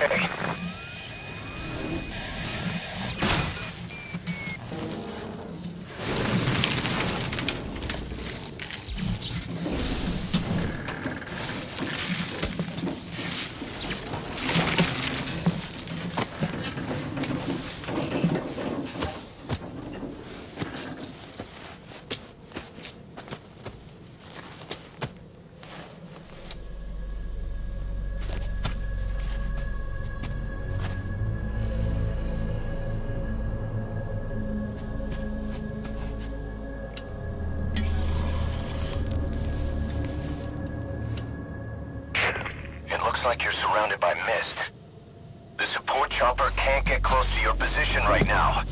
okay. Looks like you're surrounded by mist. The support chopper can't get close to your position right now.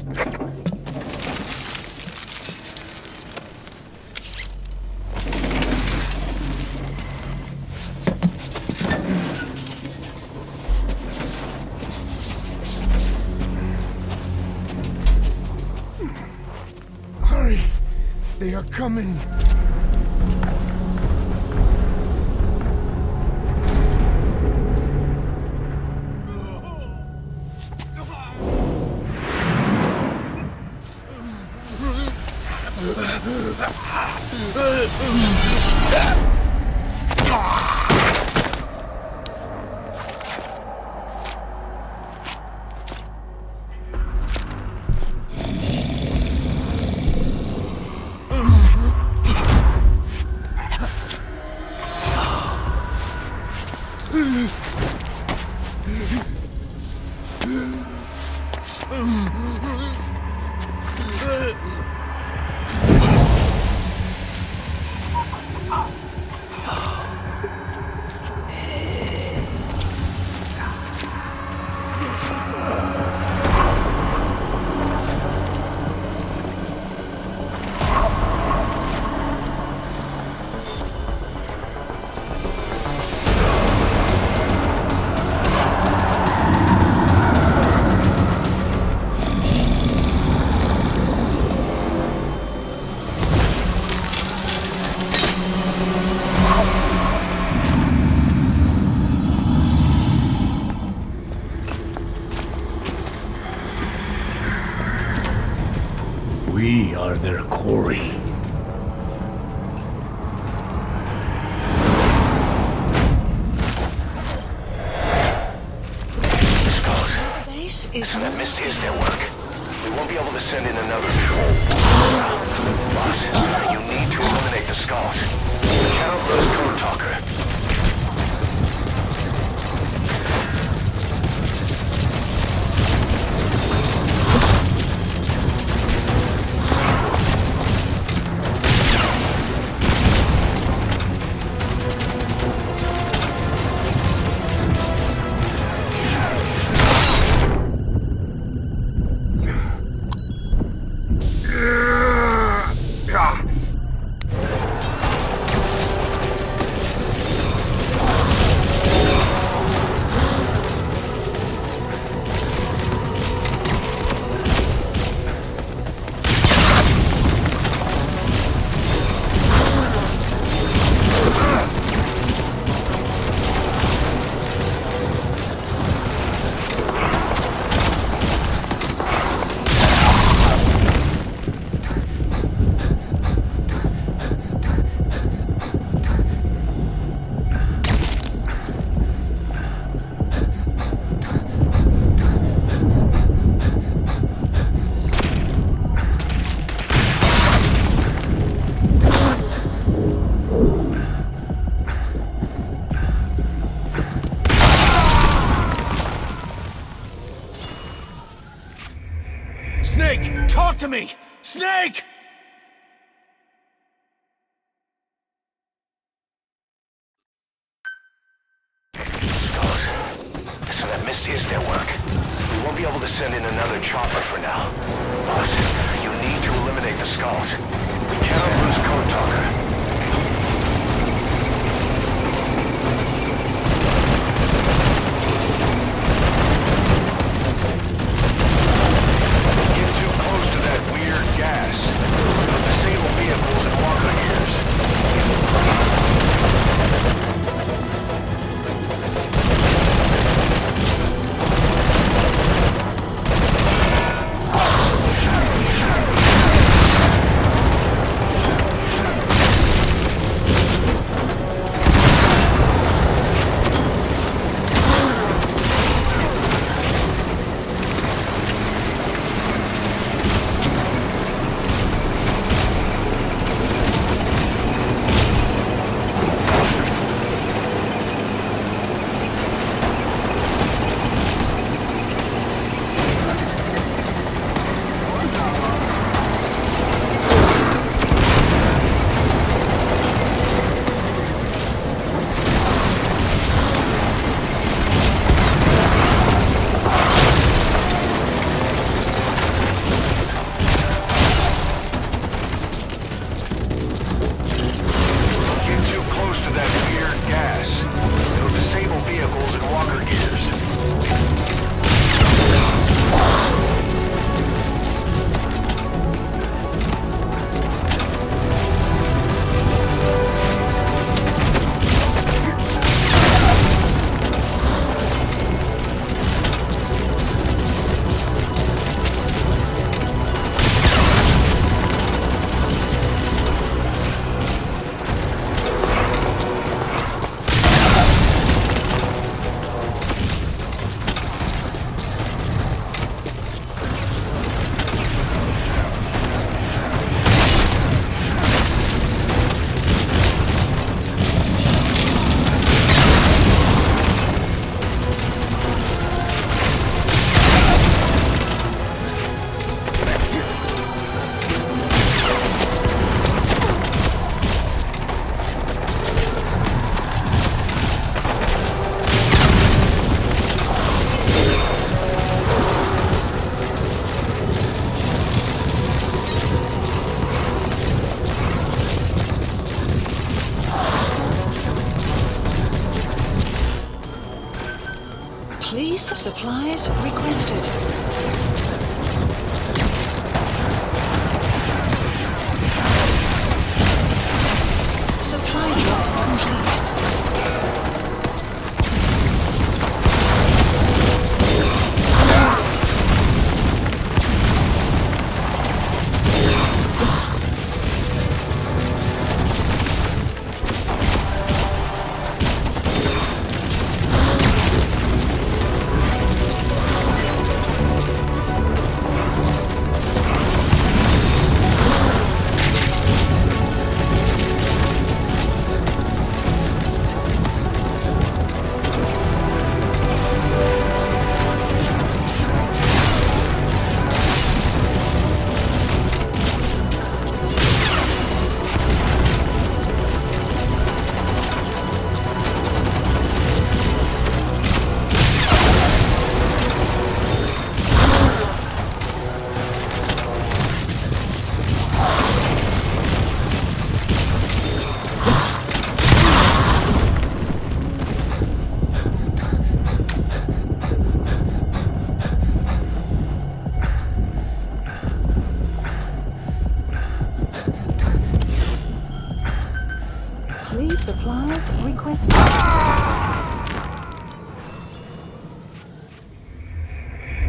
Hurry! They are coming! We are their quarry. So that mist is their work. We won't be able to send in another patrol. Boss, you need to eliminate the skulls. We cannot lose Code Talker. Snake! Talk to me! Snake! Skulls. So that mist is their work. We won't be able to send in another chopper for now. Boss, you need to eliminate the skulls. We cannot lose Code Talker. Please supplies requested. Supply drop complete.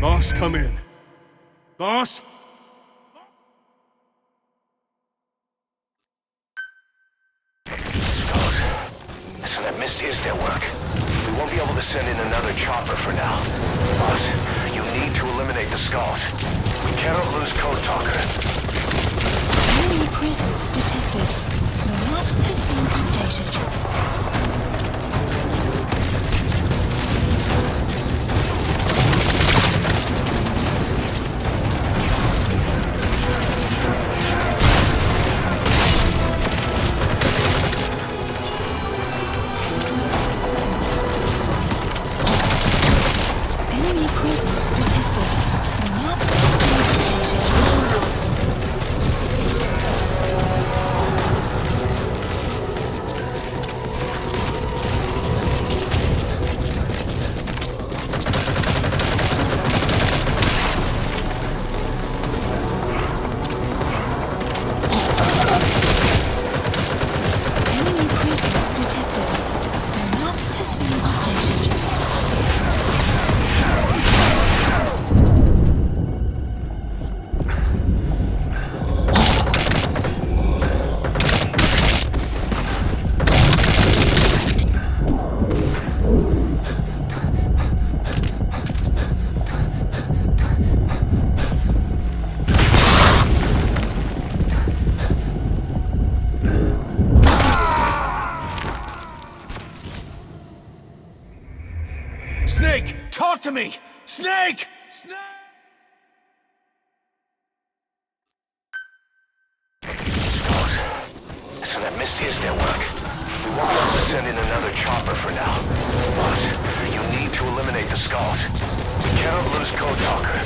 Boss, come in. Boss? So that mist is their work. We won't be able to send in another chopper for now. Boss, you need to eliminate the skulls. We cannot lose Code Talker. Enemy presence detected. The map has been updated. Enemy presence detected. The map has been updated. Enemy presence detected. The map has been updated. Snake, talk to me! Snake! Snake! So that mist is their work. We won't be able to send in another chopper for now. Boss, you need to eliminate the skulls. We cannot lose Code Talker.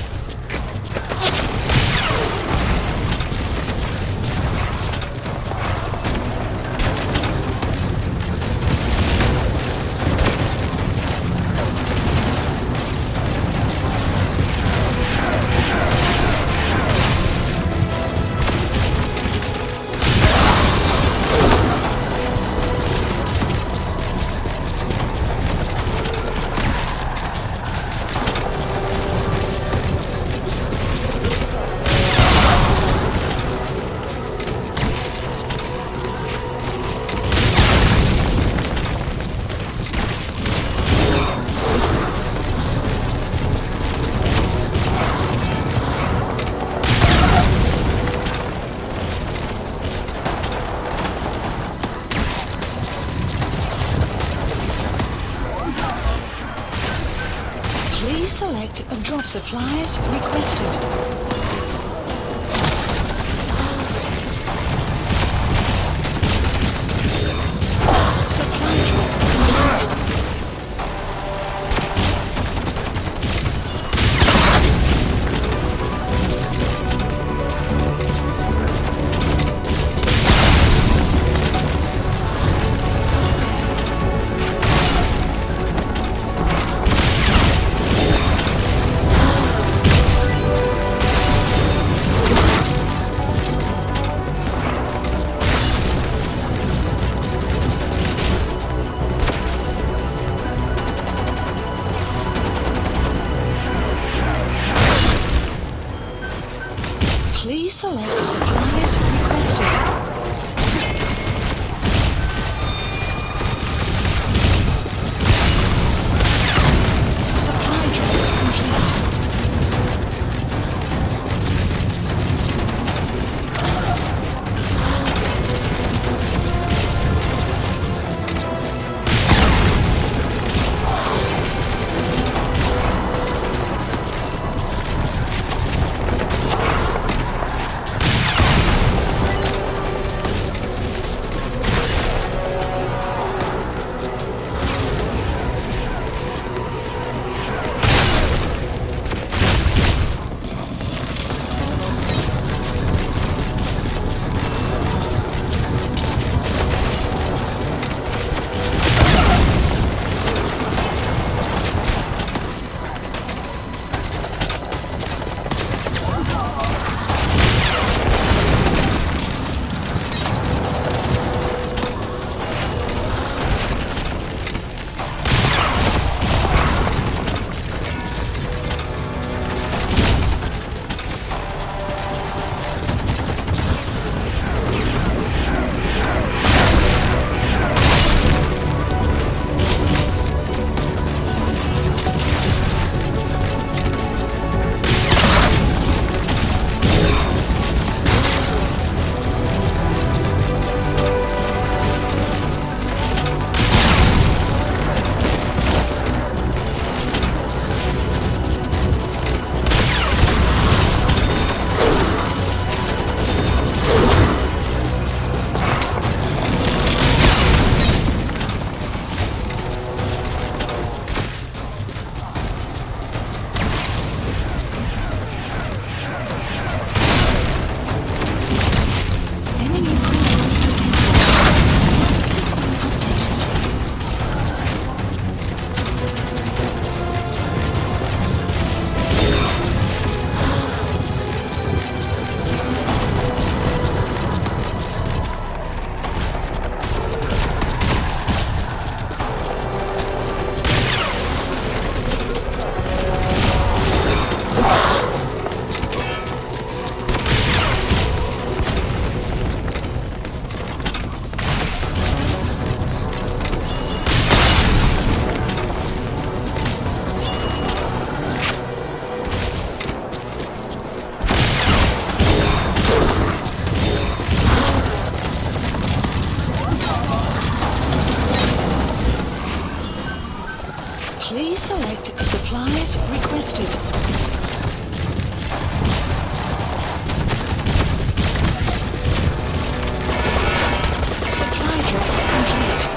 Please select a drop supplies requested. Supply drop complete. select supplies requested. Supply drop complete. Please select supplies requested. Supply drop complete.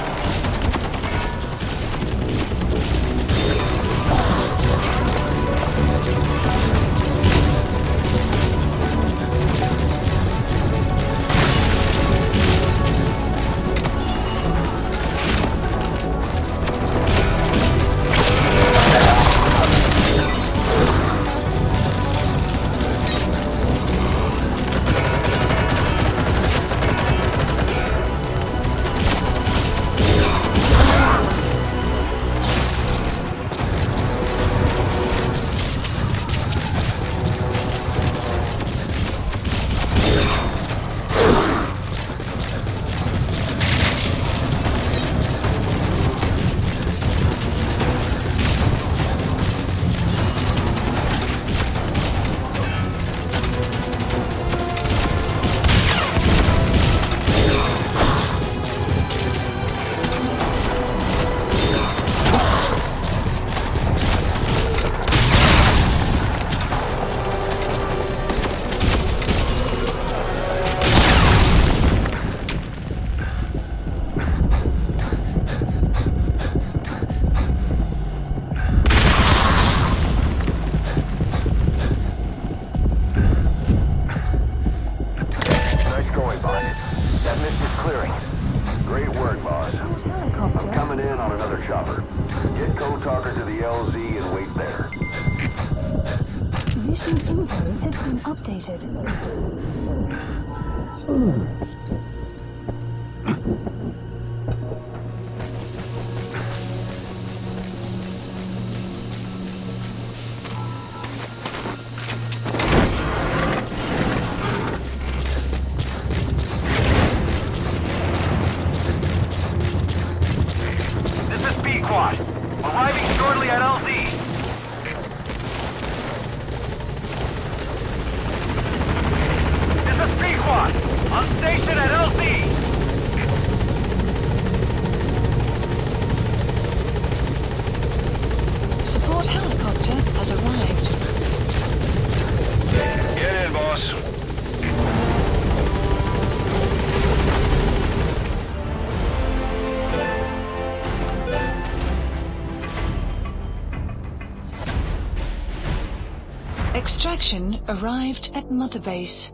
Extraction arrived at Mother Base.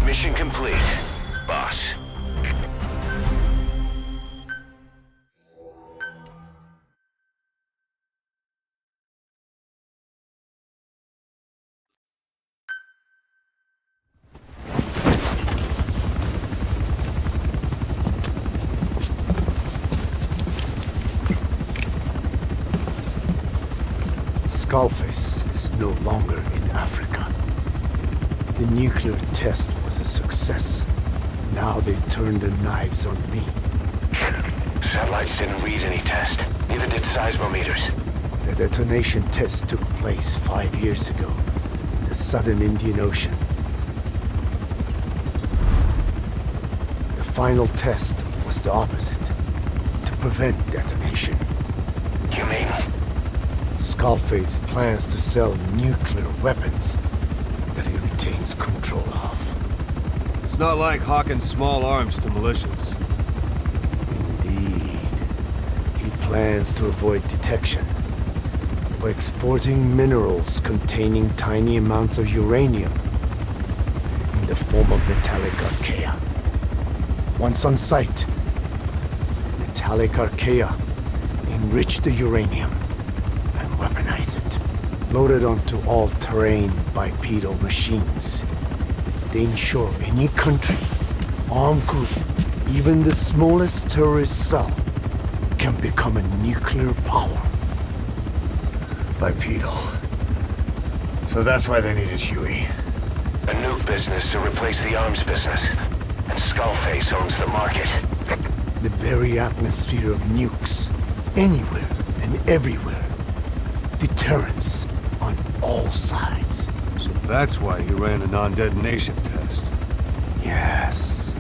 Mission complete, boss. Skullface is no longer in Africa. The nuclear test was a success. Now they turned their knives on me. Satellites didn't read any test. Neither did seismometers. The detonation test took place 5 years ago in the southern Indian Ocean. The final test was the opposite, to prevent detonation. You mean? Skullface plans to sell nuclear weapons that he retains control of. It's not like hawking small arms to militias. Indeed. He plans to avoid detection by exporting minerals containing tiny amounts of uranium in the form of metallic archaea. Once on site, the metallic archaea enrich the uranium and weaponize it. Loaded onto all-terrain bipedal machines. They ensure any country, armed group, even the smallest terrorist cell, can become a nuclear power. Bipedal. So that's why they needed Huey. A nuke business to replace the arms business. And Skullface owns the market. The very atmosphere of nukes, anywhere and everywhere. Deterrence on all sides. So that's why he ran a non-detonation test. Yes.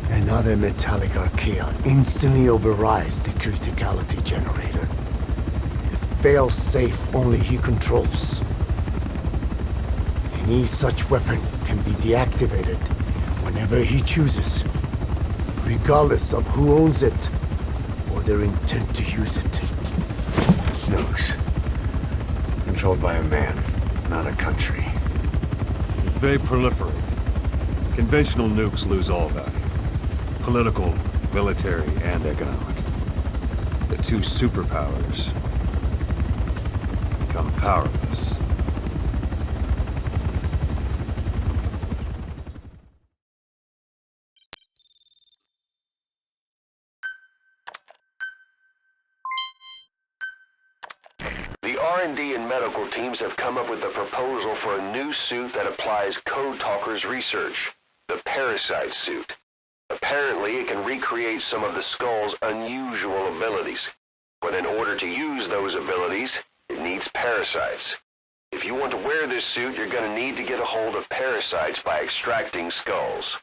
Another metallic archaea instantly overrides the criticality generator. It fails safe only he controls. Any such weapon can be deactivated whenever he chooses, regardless of who owns it or their intent to use it. Nukes. Controlled by a man, not a country. If they proliferate, conventional nukes lose all value. Political, military, and economic. The two superpowers become powerless. The R&D and medical teams have come up with a proposal for a new suit that applies Code Talker's research, the Parasite suit. Apparently, it can recreate some of the Skull's unusual abilities. But in order to use those abilities, it needs parasites. If you want to wear this suit, you're going to need to get a hold of parasites by extracting skulls.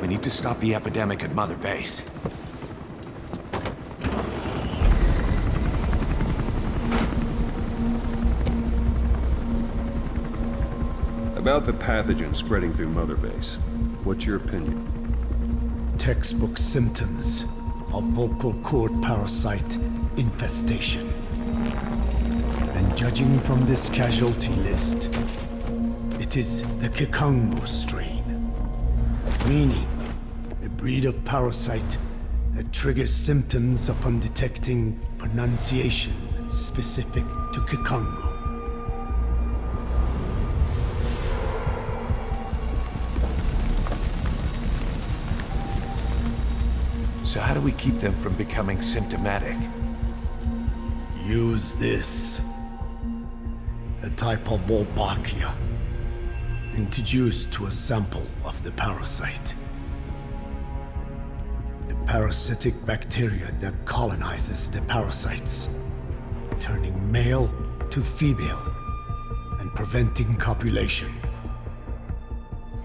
We need to stop the epidemic at Mother Base. About the pathogen spreading through Mother Base, what's your opinion? Textbook symptoms of vocal cord parasite infestation. And judging from this casualty list, it is the Kikongo strain. Meaning, a breed of parasite that triggers symptoms upon detecting pronunciation specific to Kikongo. So how do we keep them from becoming symptomatic? Use this. A type of Wolbachia. Introduced to a sample of the parasite. The parasitic bacteria that colonizes the parasites, turning male to female and preventing copulation.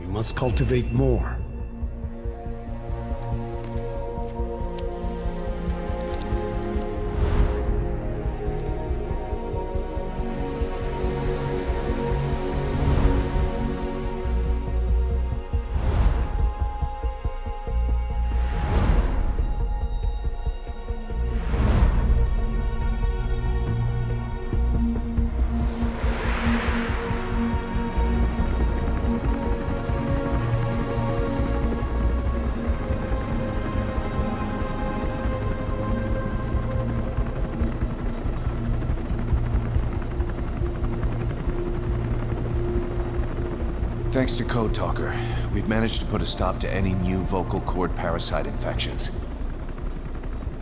You must cultivate more. Thanks to Code Talker, we've managed to put a stop to any new vocal cord parasite infections.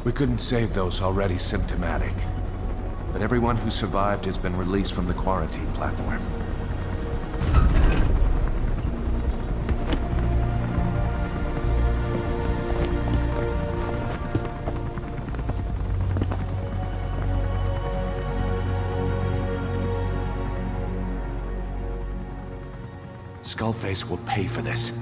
We couldn't save those already symptomatic, but everyone who survived has been released from the quarantine platform. Skullface will pay for this.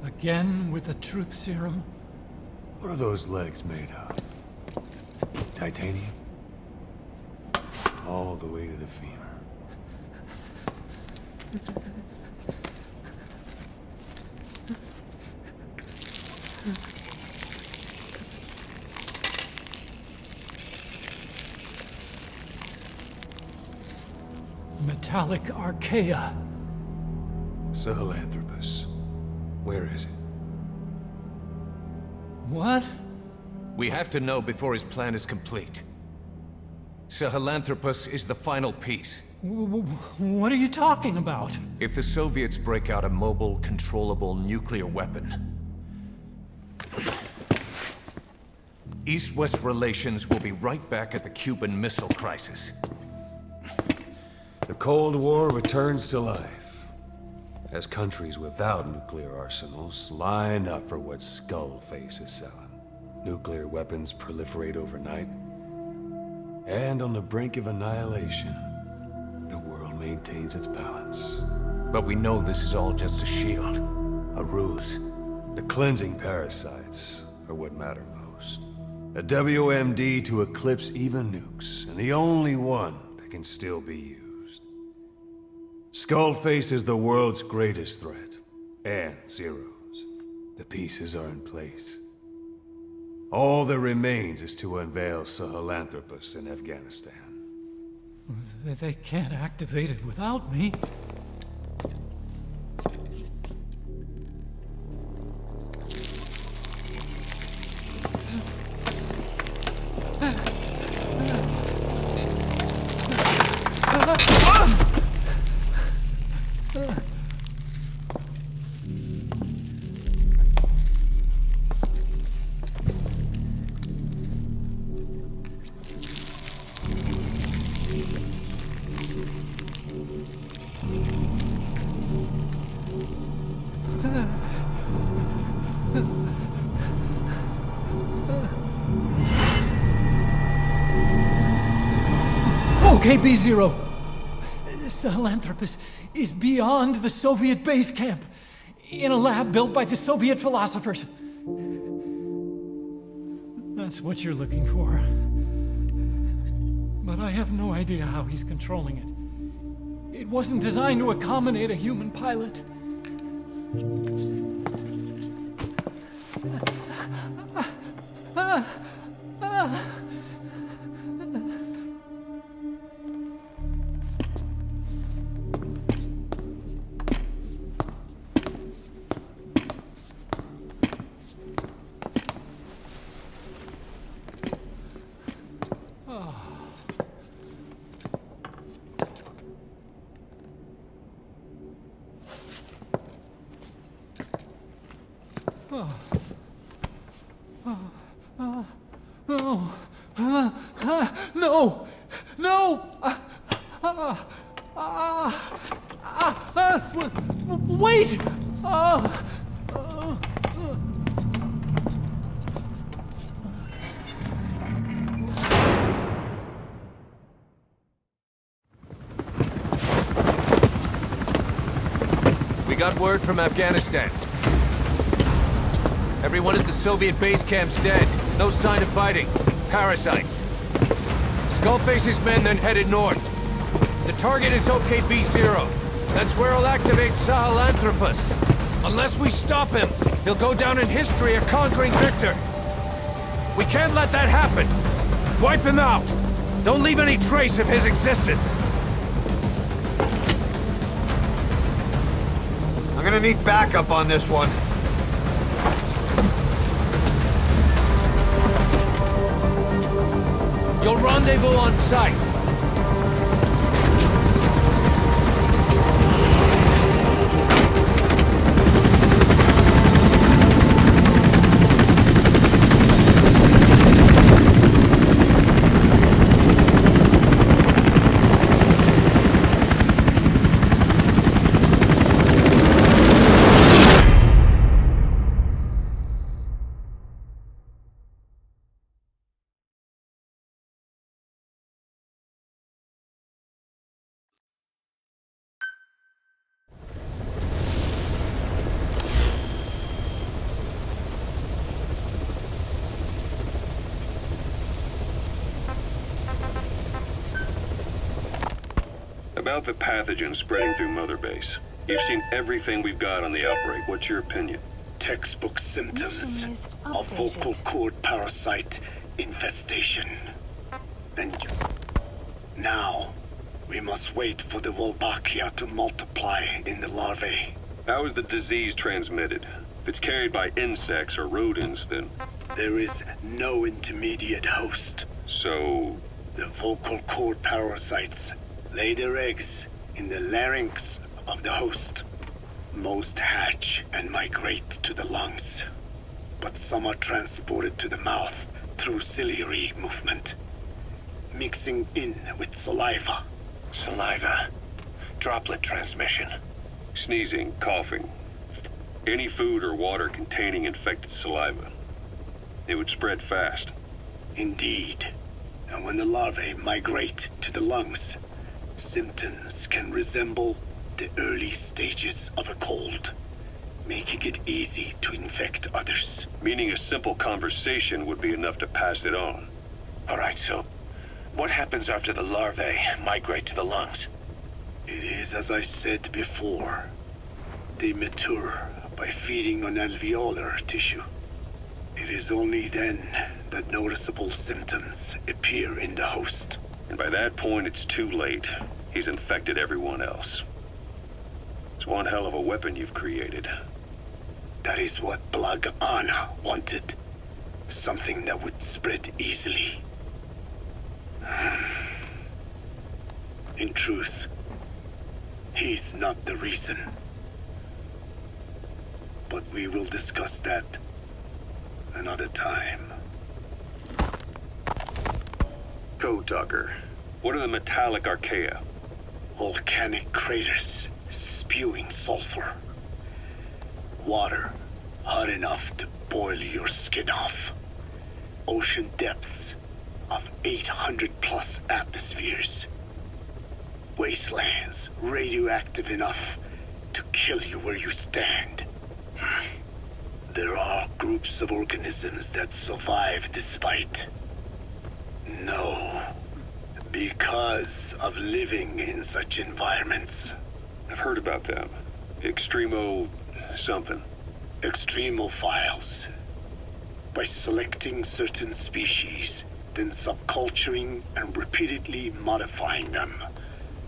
Again with the truth serum? What are those legs made of? Titanium? All the way to the femur. Metallic archaea. Sahelanthropus. Where is it? What? We have to know before his plan is complete. Sahelanthropus is the final piece. What are you talking about? If the Soviets break out a mobile, controllable nuclear weapon, East-West relations will be right back at the Cuban Missile Crisis. The Cold War returns to life, as countries without nuclear arsenals line up for what Skullface is selling. Nuclear weapons proliferate overnight, and on the brink of annihilation, the world maintains its balance. But we know this is all just a shield, a ruse. The cleansing parasites are what matter most. A WMD to eclipse even nukes, and the only one that can still be used. Skullface is the world's greatest threat, and Zero's. The pieces are in place. All that remains is to unveil Sahelanthropus in Afghanistan. They can't activate it without me. Okay, B-Zero. Sahelanthropus is beyond the Soviet base camp, in a lab built by the Soviet philosophers. That's what you're looking for. But I have no idea how he's controlling it. It wasn't designed to accommodate a human pilot. No! No! Wait! We got word from Afghanistan. Everyone at the Soviet base camp's dead. No sign of fighting. Parasites. Skullface's men then headed north. The target is OKB-0. That's where he'll activate Sahelanthropus. Unless we stop him, he'll go down in history a conquering victor. We can't let that happen. Wipe him out. Don't leave any trace of his existence. I'm gonna need backup on this one. You'll rendezvous on site. About the pathogen spreading through Mother Base. You've seen everything we've got on the outbreak. What's your opinion? Textbook symptoms Mission list of updated. vocal cord parasite infestation. Now, we must wait for the Wolbachia to multiply in the larvae. How is the disease transmitted? If it's carried by insects or rodents, then... There is no intermediate host. So... The vocal cord parasites lay their eggs in the larynx of the host. Most hatch and migrate to the lungs, but some are transported to the mouth through ciliary movement, mixing in with saliva. Saliva. Droplet transmission. Sneezing, coughing. Any food or water containing infected saliva. It would spread fast. Indeed. And when the larvae migrate to the lungs, symptoms can resemble the early stages of a cold, making it easy to infect others. Meaning a simple conversation would be enough to pass it on. Alright, so what happens after the larvae migrate to the lungs? It is as I said before. They mature by feeding on alveolar tissue. It is only then that noticeable symptoms appear in the host. And by that point, it's too late. He's infected everyone else. It's one hell of a weapon you've created. That is what Blag Anna wanted. Something that would spread easily. In truth, he's not the reason. But we will discuss that another time. Code Talker, what are the metallic archaea? Volcanic craters spewing sulfur. Water hot enough to boil your skin off. Ocean depths of 800 plus atmospheres. Wastelands radioactive enough to kill you where you stand. There are groups of organisms that survive despite. No. Because of living in such environments. I've heard about them. Extremo... something. Extremophiles. By selecting certain species, then subculturing and repeatedly modifying them,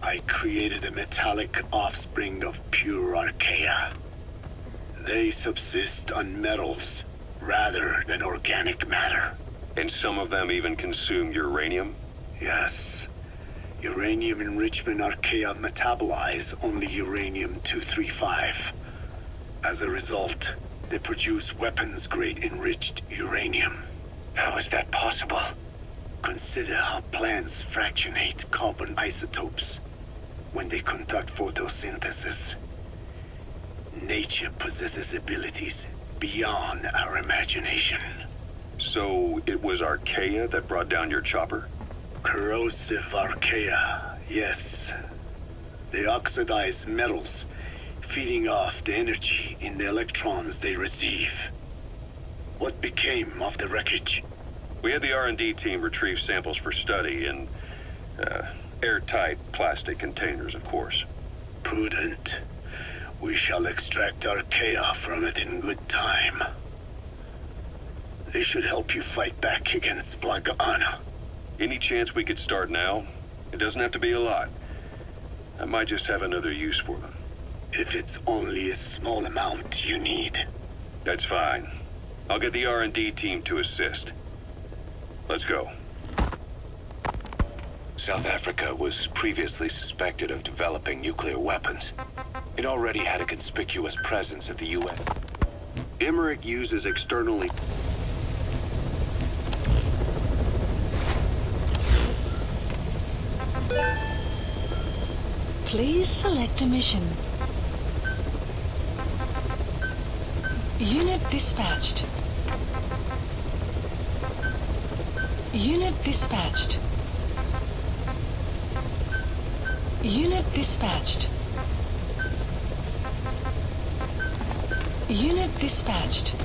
I created a metallic offspring of pure archaea. They subsist on metals rather than organic matter. And some of them even consume uranium? Yes. Uranium enrichment archaea metabolize only uranium-235. As a result, they produce weapons-grade enriched uranium. How is that possible? Consider how plants fractionate carbon isotopes when they conduct photosynthesis. Nature possesses abilities beyond our imagination. So it was archaea that brought down your chopper? Corrosive archaea, yes. They oxidize metals, feeding off the energy in the electrons they receive. What became of the wreckage? We had the R&D team retrieve samples for study in airtight plastic containers, of course. Prudent. We shall extract archaea from it in good time. They should help you fight back against Blagana. Any chance we could start now? It doesn't have to be a lot. I might just have another use for them. If it's only a small amount you need. That's fine. I'll get the R&D team to assist. Let's go. South Africa was previously suspected of developing nuclear weapons. It already had a conspicuous presence at the UN. Emmerich uses externally... Please select a mission. Unit dispatched. Unit dispatched. Unit dispatched. Unit dispatched.